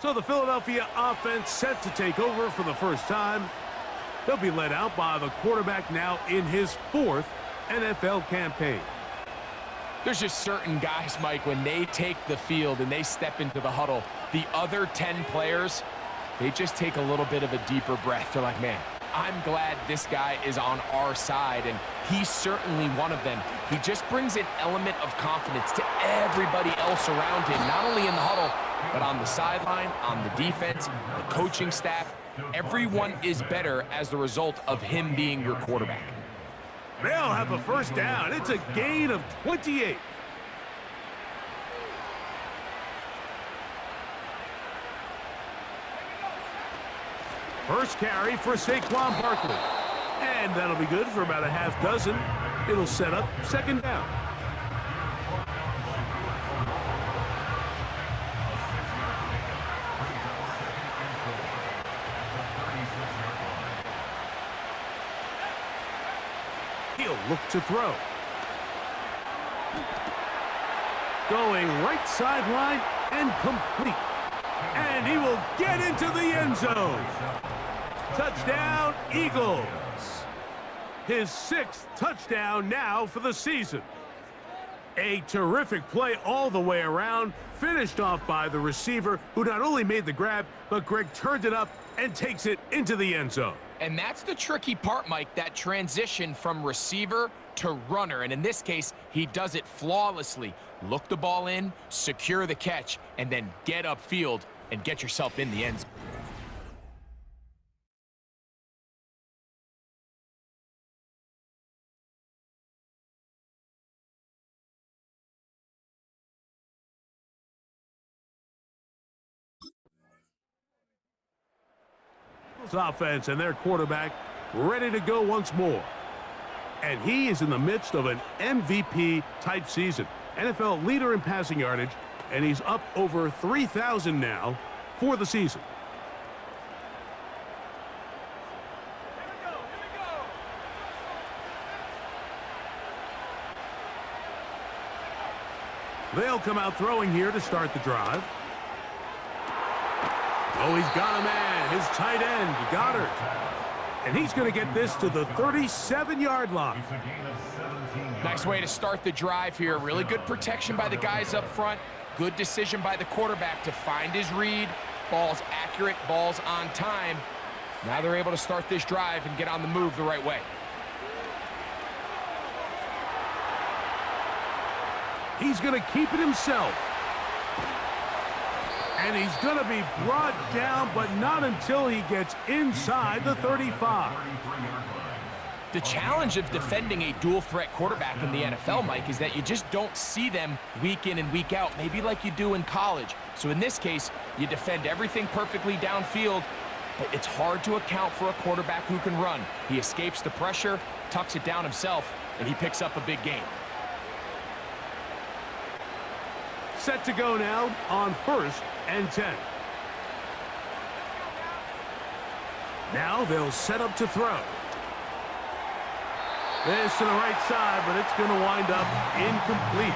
So the Philadelphia offense set to take over for the first time. They'll be led out by the quarterback now in his 4th NFL campaign. There's just certain guys, Mike, when they take the field and they step into the huddle, the other 10 players, they just take a little bit of a deeper breath. They're like, man, I'm glad this guy is on our side, and he's certainly one of them. He just brings an element of confidence to everybody else around him, not only in the huddle, but on the sideline, on the defense, the coaching staff. Everyone is better as the result of him being your quarterback. They'll have a first down. It's a gain of 28. First carry for Saquon Barkley. And that'll be good for about a half dozen. It'll set up second down. He'll look to throw. Going right sideline and complete. And he will get into the end zone. Touchdown, Eagles. His 6th touchdown now for the season. A terrific play all the way around, finished off by the receiver, who not only made the grab, but Greg turned it up and takes it into the end zone. And that's the tricky part, Mike, that transition from receiver to runner. And in this case, he does it flawlessly. Look the ball in, secure the catch, and then get upfield and get yourself in the end zone. Offense and their quarterback ready to go once more. And he is in the midst of an MVP-type season. NFL leader in passing yardage, and he's up over 3,000 now for the season. They'll come out throwing here to start the drive. Oh, he's got a man, his tight end, Goddard. And he's going to get this to the 37-yard line. Nice way to start the drive here. Really good protection by the guys up front. Good decision by the quarterback to find his read. Ball's accurate, ball's on time. Now they're able to start this drive and get on the move the right way. He's going to keep it himself. And he's going to be brought down, but not until he gets inside the 35. The challenge of defending a dual-threat quarterback in the NFL, Mike, is that you just don't see them week in and week out, maybe like you do in college. So in this case, you defend everything perfectly downfield, but it's hard to account for a quarterback who can run. He escapes the pressure, tucks it down himself, and he picks up a big gain. Set to go now on 1st and 10. Now they'll set up to throw. This to the right side, but it's going to wind up incomplete.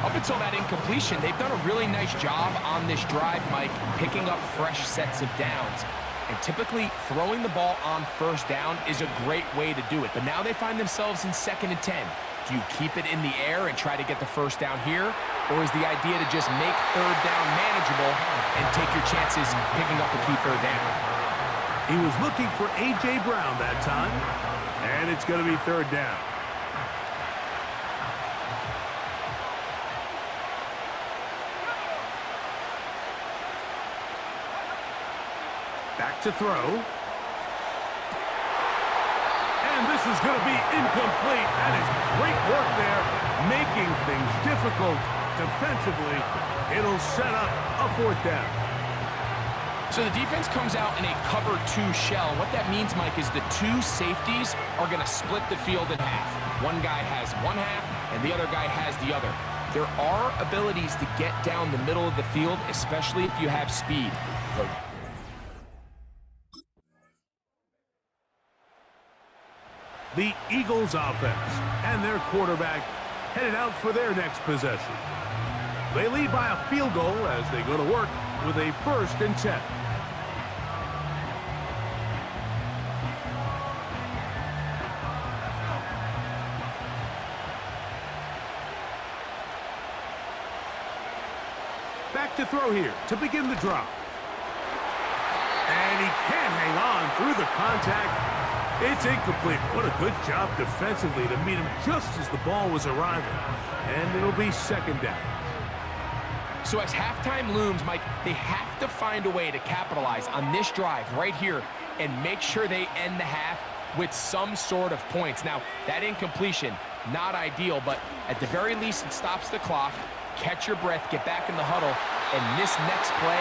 Up until that incompletion, they've done a really nice job on this drive, Mike, picking up fresh sets of downs. And typically, throwing the ball on first down is a great way to do it. But now they find themselves in 2nd and 10. Do you keep it in the air and try to get the first down here? Or is the idea to just make 3rd down manageable and take your chances picking up a key 3rd down? He was looking for A.J. Brown that time, and it's going to be 3rd down. Back to throw. And this is going to be incomplete. That is great work there, making things difficult defensively. It'll set up a 4th down. So the defense comes out in a cover 2 shell. What that means, Mike, is the 2 safeties are going to split the field in half. One guy has one half, and the other guy has the other. There are abilities to get down the middle of the field, especially if you have speed. The Eagles offense and their quarterback headed out for their next possession. They lead by a field goal as they go to work with a 1st and 10. Back to throw here to begin the drop. And he can't hang on through the contact. It's incomplete. What a good job defensively to meet him just as the ball was arriving. And it'll be 2nd down. So as halftime looms, Mike, they have to find a way to capitalize on this drive right here and make sure they end the half with some sort of points. Now, that incompletion, not ideal, but at the very least, it stops the clock. Catch your breath, get back in the huddle, and this next play,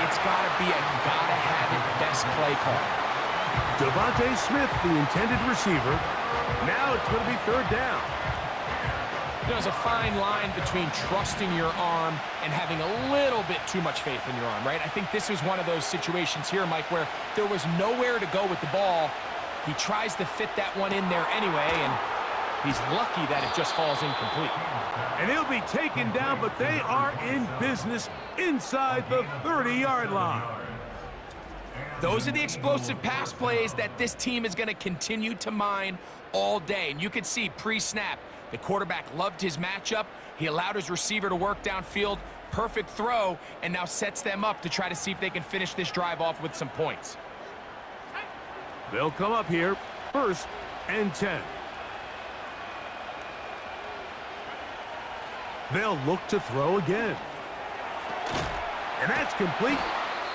it's got to be a gotta-have-it best play call. Devontae Smith, the intended receiver. Now it's going to be 3rd down. There's a fine line between trusting your arm and having a little bit too much faith in your arm, right? I think this is one of those situations here, Mike, where there was nowhere to go with the ball. He tries to fit that one in there anyway, and he's lucky that it just falls incomplete. And he'll be taken down, but they are in business inside the 30-yard line. Those are the explosive pass plays that this team is going to continue to mine all day. And you can see pre-snap, the quarterback loved his matchup. He allowed his receiver to work downfield. Perfect throw, and now sets them up to try to see if they can finish this drive off with some points. They'll come up here, 1st and 10. They'll look to throw again. And that's complete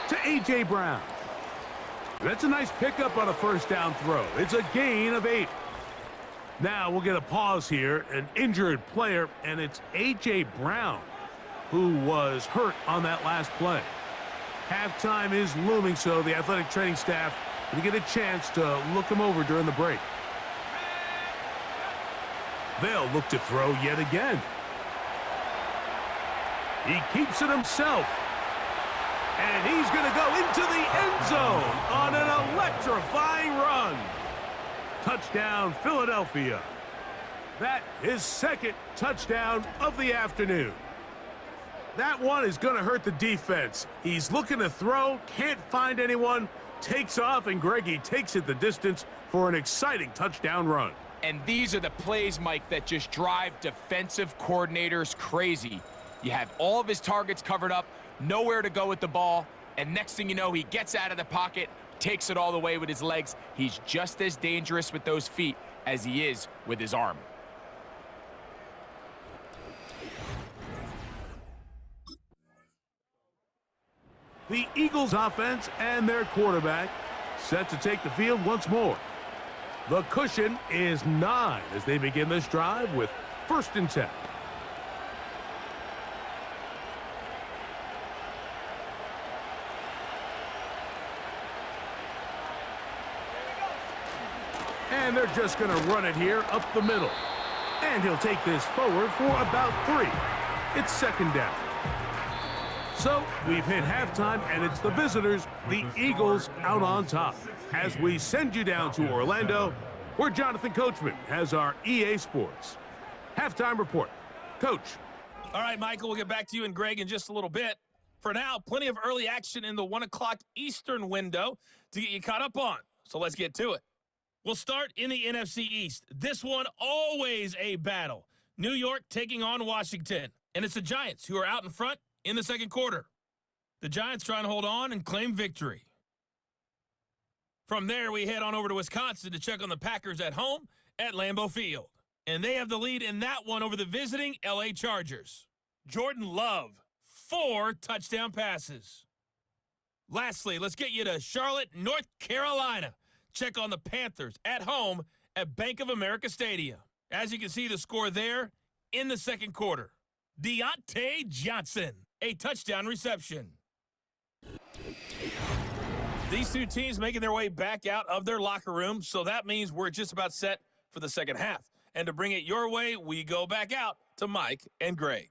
to A.J. Brown. That's a nice pickup on a 1st down throw. It's a gain of 8. Now we'll get a pause here, an injured player, and it's A.J. Brown who was hurt on that last play. Halftime is looming, so the athletic training staff will get a chance to look him over during the break. They'll look to throw yet again. He keeps it himself. And he's going to go into the end zone on an electrifying run. Touchdown, Philadelphia. That is 2nd touchdown of the afternoon. That one is going to hurt the defense. He's looking to throw, can't find anyone, takes off, and Greggy takes it the distance for an exciting touchdown run. And these are the plays, Mike, that just drive defensive coordinators crazy. You have all of his targets covered up, nowhere to go with the ball, and next thing you know, he gets out of the pocket, takes it all the way with his legs. He's just as dangerous with those feet as he is with his arm. The Eagles offense and their quarterback set to take the field once more. The cushion is 9 as they begin this drive with 1st and 10. And they're just going to run it here up the middle. And he'll take this forward for about 3. It's 2nd down. So we've hit halftime, and it's the visitors, the Eagles, out on top. As we send you down to Orlando, where Jonathan Coachman has our EA Sports halftime report. Coach. All right, Michael, we'll get back to you and Greg in just a little bit. For now, plenty of early action in the 1 o'clock Eastern window to get you caught up on. So let's get to it. We'll start in the NFC East. This one, always a battle. New York taking on Washington. And it's the Giants who are out in front in the 2nd quarter. The Giants trying to hold on and claim victory. From there, we head on over to Wisconsin to check on the Packers at home at Lambeau Field. And they have the lead in that one over the visiting L.A. Chargers. Jordan Love, 4 touchdown passes. Lastly, let's get you to Charlotte, North Carolina. Check on the Panthers at home at Bank of America Stadium. As you can see, the score there in the 2nd quarter. Deontay Johnson, a touchdown reception. These two teams making their way back out of their locker room, so that means we're just about set for the 2nd half. And to bring it your way, we go back out to Mike and Greg.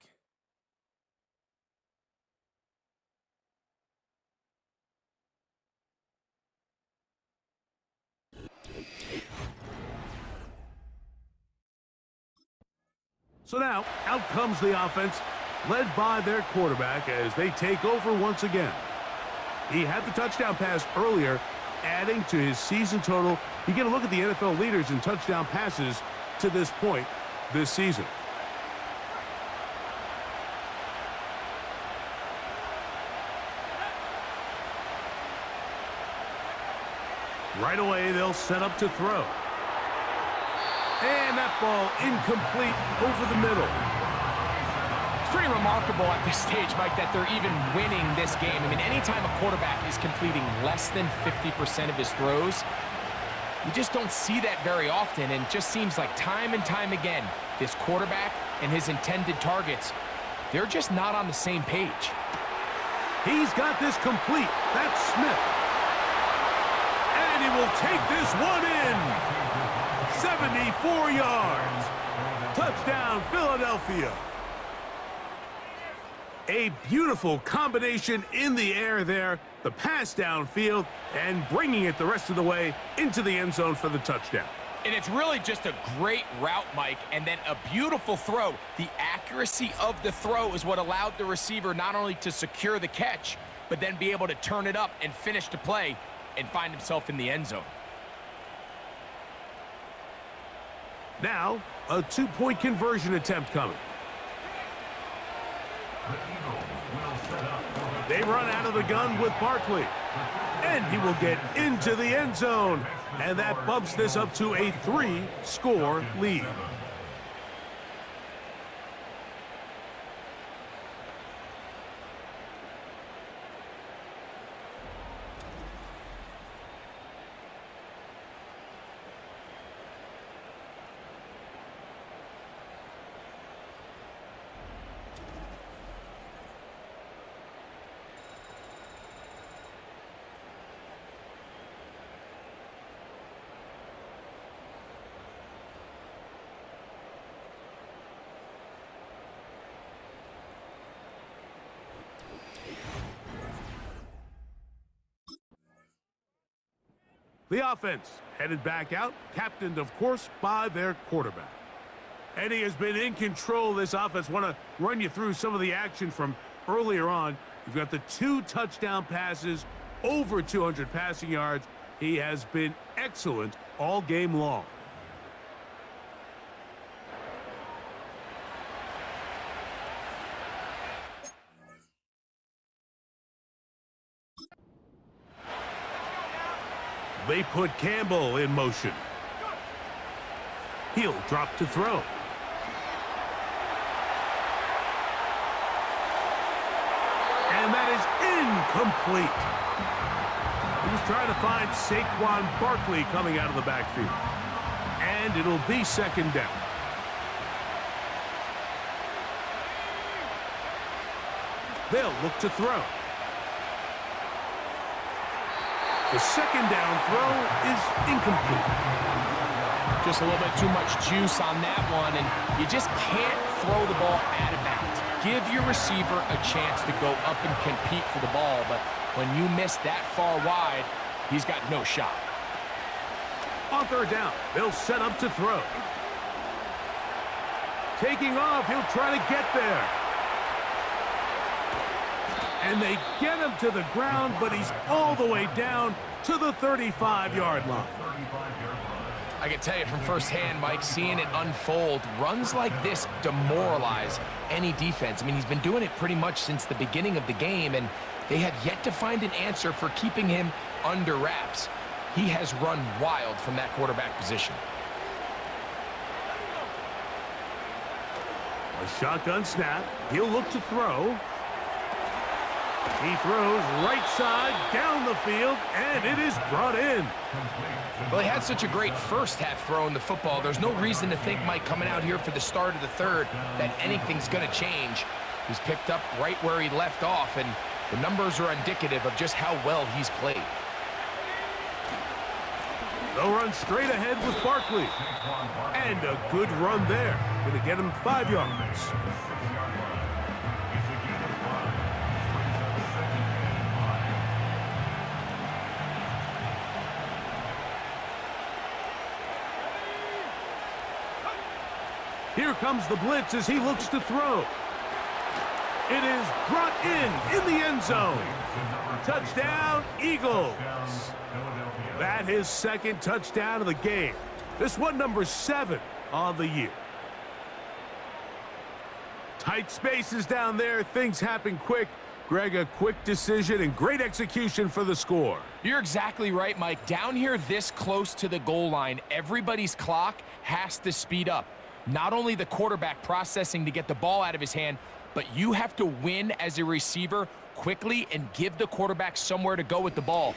So now, out comes the offense, led by their quarterback as they take over once again. He had the touchdown pass earlier, adding to his season total. You get a look at the NFL leaders in touchdown passes to this point this season. Right away, they'll set up to throw. And that ball incomplete over the middle. It's pretty remarkable at this stage, Mike, that they're even winning this game. I mean, anytime a quarterback is completing less than 50% of his throws, you just don't see that very often, and it just seems like time and time again, this quarterback and his intended targets, they're just not on the same page. He's got this complete. That's Smith. And he will take this one in. 74 yards. Touchdown, Philadelphia. A beautiful combination in the air there. The pass downfield and bringing it the rest of the way into the end zone for the touchdown. And it's really just a great route, Mike, and then a beautiful throw. The accuracy of the throw is what allowed the receiver not only to secure the catch, but then be able to turn it up and finish the play and find himself in the end zone. Now, a two-point conversion attempt coming. They run out of the gun with Barkley. And he will get into the end zone. And that bumps this up to a 3-score lead. The offense headed back out, captained, of course, by their quarterback. And he has been in control of this offense. Want to run you through some of the action from earlier on. You've got the 2 touchdown passes, over 200 passing yards. He has been excellent all game long. They put Campbell in motion. He'll drop to throw. And that is incomplete. He was trying to find Saquon Barkley coming out of the backfield. And it'll be second down. They'll look to throw. The second down throw is incomplete. Just a little bit too much juice on that one, and you just can't throw the ball out of bounds. Give your receiver a chance to go up and compete for the ball, but when you miss that far wide, he's got no shot. On third down, they'll set up to throw. Taking off, he'll try to get there. And they get him to the ground, but he's all the way down to the 35-yard line. I can tell you from firsthand, Mike, seeing it unfold, runs like this demoralize any defense. I mean, he's been doing it pretty much since the beginning of the game, and they have yet to find an answer for keeping him under wraps. He has run wild from that quarterback position. A shotgun snap. He'll look to throw. He throws right side, down the field, and it is brought in. Well, he had such a great first half throwing the football. There's no reason to think, Mike, coming out here for the start of the third, that anything's going to change. He's picked up right where he left off, and the numbers are indicative of just how well he's played. They'll run straight ahead with Barkley. And a good run there. Going to get him 5 yards. Here comes the blitz as he looks to throw. It is brought in the end zone. Touchdown, Eagles. That his second touchdown of the game. This one number 7 on the year. Tight spaces down there. Things happen quick. Greg, a quick decision and great execution for the score. You're exactly right, Mike. Down here this close to the goal line, everybody's clock has to speed up. Not only the quarterback processing to get the ball out of his hand, but you have to win as a receiver quickly and give the quarterback somewhere to go with the ball.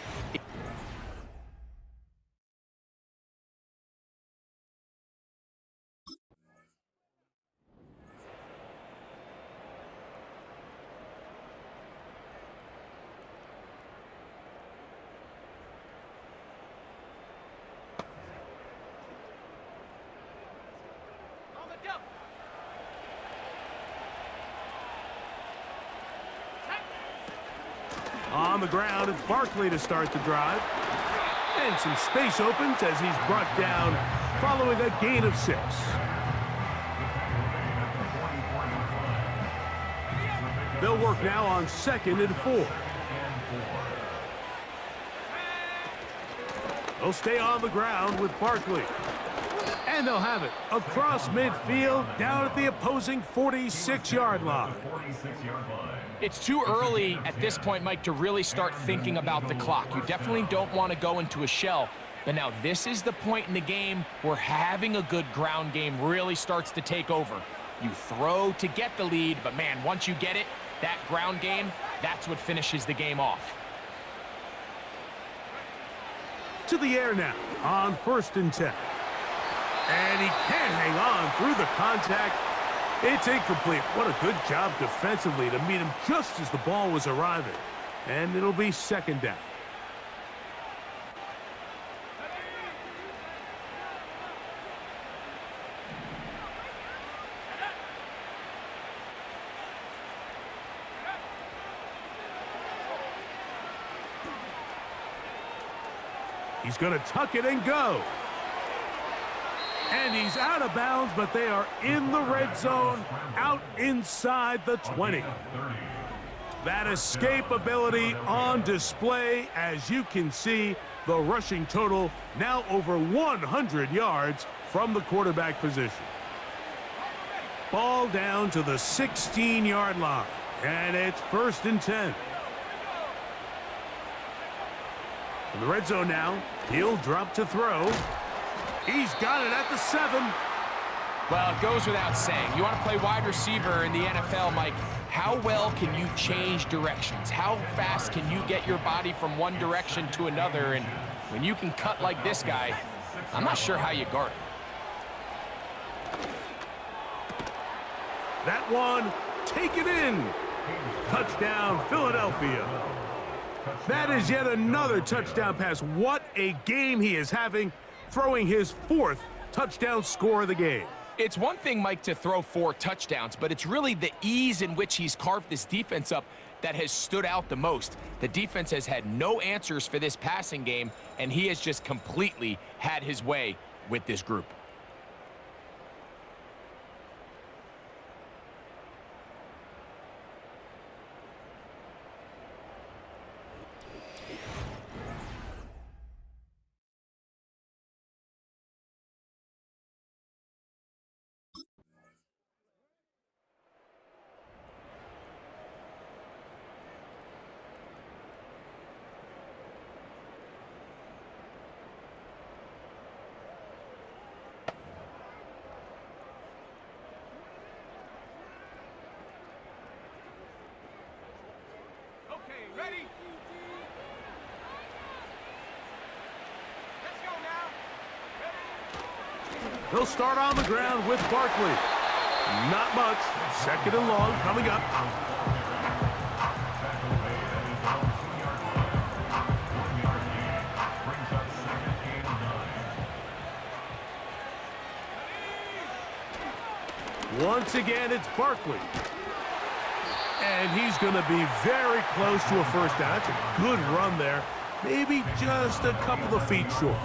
On the ground, it's Barkley to start the drive. And some space opens as he's brought down following a gain of 6. They'll work now on 2nd and 4. They'll stay on the ground with Barkley. And they'll have it across midfield down at the opposing 46-yard line. It's too early at this point, Mike, to really start thinking about the clock. You definitely don't want to go into a shell. But now this is the point in the game where having a good ground game really starts to take over. You throw to get the lead, but man, once you get it, that ground game, that's what finishes the game off. To the air now on 1st and 10. And he can't hang on through the contact. It's incomplete. What a good job defensively to meet him just as the ball was arriving. And it'll be 2nd down. He's going to tuck it and go. And he's out of bounds, but they are in the red zone, out inside the 20. That escapability on display, as you can see, the rushing total now over 100 yards from the quarterback position. Ball down to the 16-yard line, and it's 1st and 10. In the red zone now, he'll drop to throw. He's got it at the 7. Well, it goes without saying. You want to play wide receiver in the NFL, Mike. How well can you change directions? How fast can you get your body from one direction to another? And when you can cut like this guy, I'm not sure how you guard it. That one, take it in. Touchdown, Philadelphia. That is yet another touchdown pass. What a game he is having, throwing his 4th touchdown score of the game. It's one thing, Mike, to throw 4 touchdowns, but it's really the ease in which he's carved this defense up that has stood out the most. The defense has had no answers for this passing game, and he has just completely had his way with this group. Ready? Let's go now. He'll start on the ground with Barkley. Not much. 2nd and long coming up. Once again, it's Barkley. And he's going to be very close to a 1st down. That's a good run there. Maybe just a couple of feet short.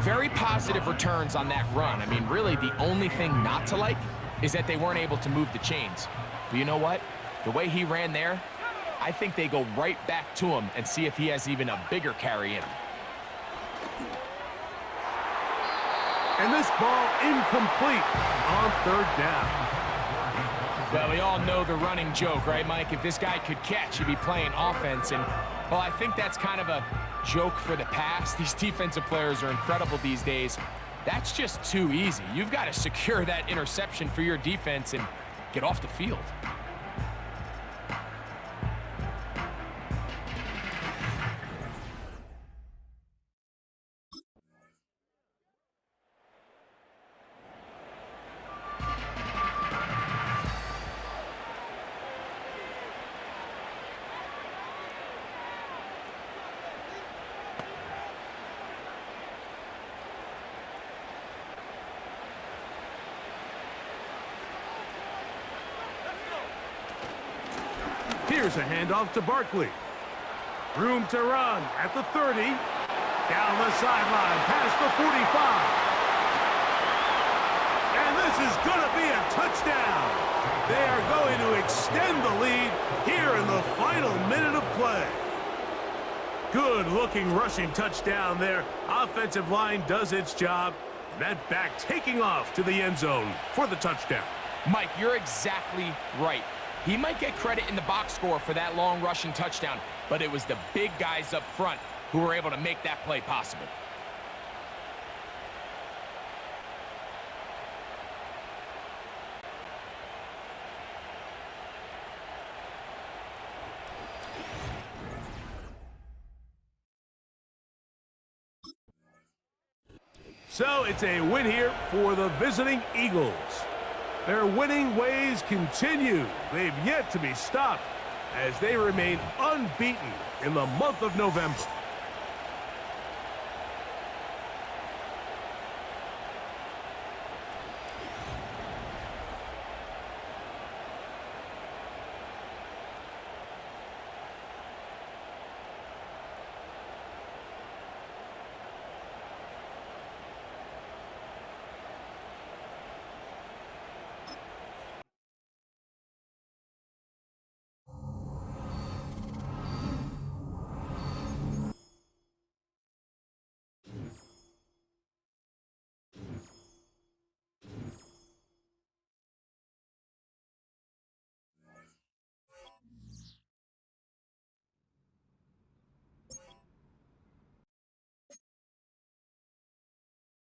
Very positive returns on that run. I mean, really, the only thing not to like is that they weren't able to move the chains. But you know what? The way he ran there, I think they go right back to him and see if he has even a bigger carry in him. And this ball incomplete on third down. Well, we all know the running joke, right, Mike? If this guy could catch, he'd be playing offense. And, well, I think that's kind of a joke for the past. These defensive players are incredible these days. That's just too easy. You've got to secure that interception for your defense and get off the field. Here's a handoff to Barkley. Room to run at the 30. Down the sideline, past the 45. And this is going to be a touchdown. They are going to extend the lead here in the final minute of play. Good-looking rushing touchdown there. Offensive line does its job. And that back taking off to the end zone for the touchdown. Mike, you're exactly right. He might get credit in the box score for that long rushing touchdown, but it was the big guys up front who were able to make that play possible. So it's a win here for the visiting Eagles. Their winning ways continue. They've yet to be stopped as they remain unbeaten in the month of November.